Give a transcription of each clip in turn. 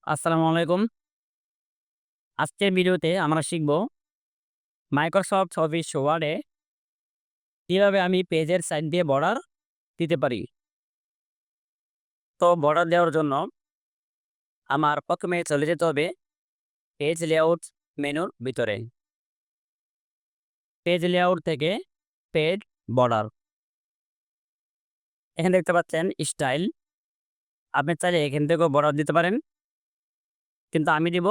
আসসালামু আলাইকুম। আজকের ভিডিওতে আমরা শিখব মাইক্রোসফট অফিস ওয়ার্ডে কিভাবে আমি পেজের সাইড দিয়ে বর্ডার দিতে পারি। তো বর্ডার দেওয়ার জন্য আমার প্রথমে চলে যেতে হবে পেজ লেআউট মেনুর ভিতরে। পেজ লেআউট থেকে পেজ বর্ডার। এখানে দেখতে পাচ্ছেন স্টাইল। আপনি চাইলে এখান থেকেও বর্ডার দিতে পারেন, কিন্তু আমি দিব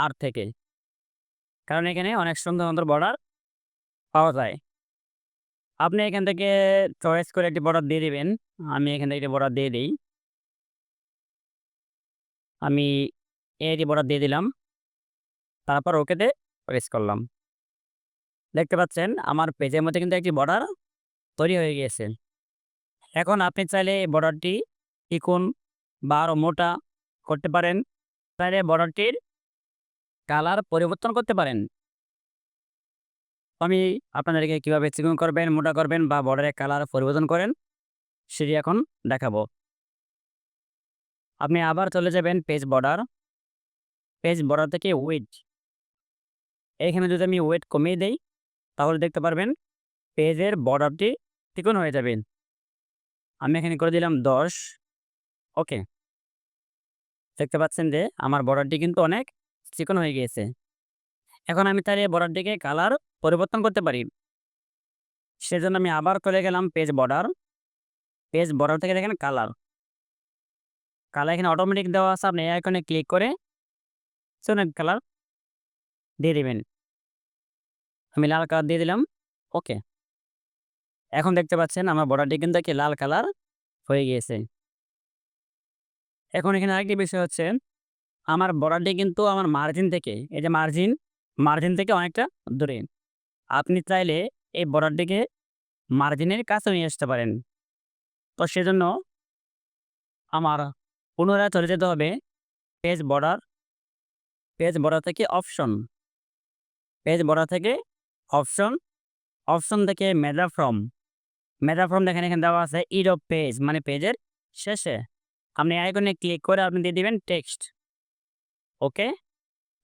আর থেকে, কারণ এখানে অনেক সুন্দর সুন্দর বর্ডার পাওয়া যায়। আপনি এখান থেকে চয়েস করে একটি বর্ডার দিয়ে দিবেন। আমি এখান থেকে একটি বর্ডার দিয়ে দিই। আমি এটি বর্ডার দিয়ে দিলাম। তারপর ওকেতে প্রেস করলাম। দেখতে পাচ্ছেন আমার পেজের মধ্যে কিন্তু একটি বর্ডার তৈরি হয়ে গিয়েছে। এখন আপনি চাইলে এই বর্ডারটি চিকন বা আরো মোটা করতে পারেন। চাইলে বর্ডারটির কালার পরিবর্তন করতে পারেন। আমি আপনাদেরকে কিভাবে চিকন করবেন, মোটা করবেন বা বর্ডারের কালার পরিবর্তন করেন সেটি এখন দেখাবো। আপনি আবার চলে যাবেন পেজ বর্ডার। পেজ বর্ডার থেকে উইডথ। এখানে যদি আমি ওয়েট কমিয়ে দেই তাহলে দেখতে পারবেন পেজের বর্ডারটি চিকন হয়ে যাবে। আমি এখানে করে দিলাম 10। ওকে। দেখতে পাচ্ছেন যে আমার বর্ডারটি কিন্তু অনেক চিকন হয়ে গিয়েছে। এখন আমি তার এই বর্ডারটিকে কালার পরিবর্তন করতে পারি। সেজন্য আমি আবার চলে গেলাম পেজ বর্ডার। পেজ বর্ডার থেকে দেখেন কালার। কালার এখানে অটোমেটিক দেওয়া আছে। আপনি এই আইকনে ক্লিক করে সোনেট কালার দিয়ে দিবেন। আমি লাল কালার দিয়ে দিলাম। ওকে। এখন দেখতে পাচ্ছেন আমার বর্ডারটি কিন্তু কি লাল কালার হয়ে গিয়েছে। এখন এখানে আরেকটি বিষয় হচ্ছে আমার বর্ডারটি কিন্তু আমার মার্জিন থেকে, এই যে মার্জিন থেকে অনেকটা দূরে। আপনি চাইলে এই বর্ডারটিকে মার্জিনের কাছে নিয়ে আসতে পারেন। তো সেজন্য আমার পুনরায় চলে যেতে হবে পেজ বর্ডার। পেজ বর্ডার থেকে অপশন। পেজ বর্ডার থেকে অপশন। অপশন থেকে মেটা ফ্রম। মেটা ফ্রম দেখেন এখানে দেওয়া আছে ইড অফ পেজ, মানে পেজের শেষে। আপনি আইকনে ক্লিক করে আপনি দিয়ে দিবেন টেক্সট। ওকে।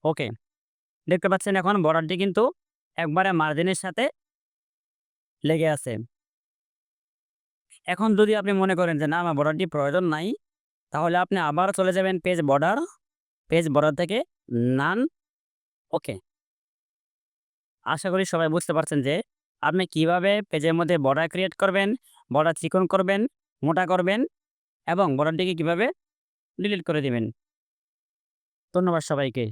ওকে। দেখতে পাচ্ছেন এখন বর্ডারটি কিন্তু একবারে মার্জিনের সাথে লেগে আছে। এখন যদি আপনি মনে করেন যে না আমার বর্ডারটি প্রয়োজন নাই, তাহলে আপনি আবার চলে যাবেন পেজ বর্ডার। পেজ বর্ডার থেকে নান। ওকে। আশা করি সবাই বুঝতে পারছেন যে আপনি কিভাবে পেজের মধ্যে বর্ডার ক্রিয়েট করবেন, বর্ডার চিকন করবেন, মোটা করবেন এবং বর্ডারটিকে কিভাবে ডিলিট করে দিবেন। ধন্যবাদ সবাইকে।